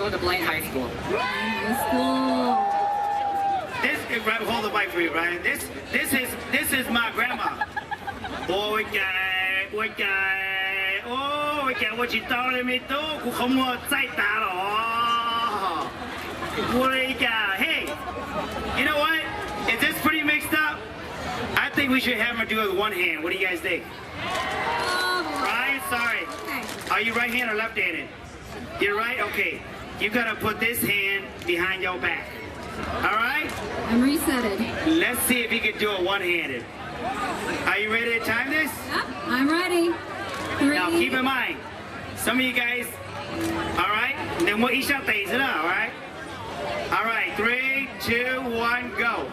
go to Blaine High School. High school. Hold the mic for you, Brian. This is my grandma. Ôi trời, what you thought of me too? Cũng không ngờ chạy ta rồi. Ôi trời, hey, you know what? Is this pretty mixed up? I think we should have her do it with one hand. What do you guys think? Brian, sorry. Are you right-handed or left-handed? You're right? Okay. You gotta put this hand behind your back. All right? I'm resetted. Let's see if you can do it one-handed. Are you ready to time this? Yep, I'm ready. 3. Now keep in mind, some of you guys, all right? Then we'll each out all right? All right, 3, 2, 1, go.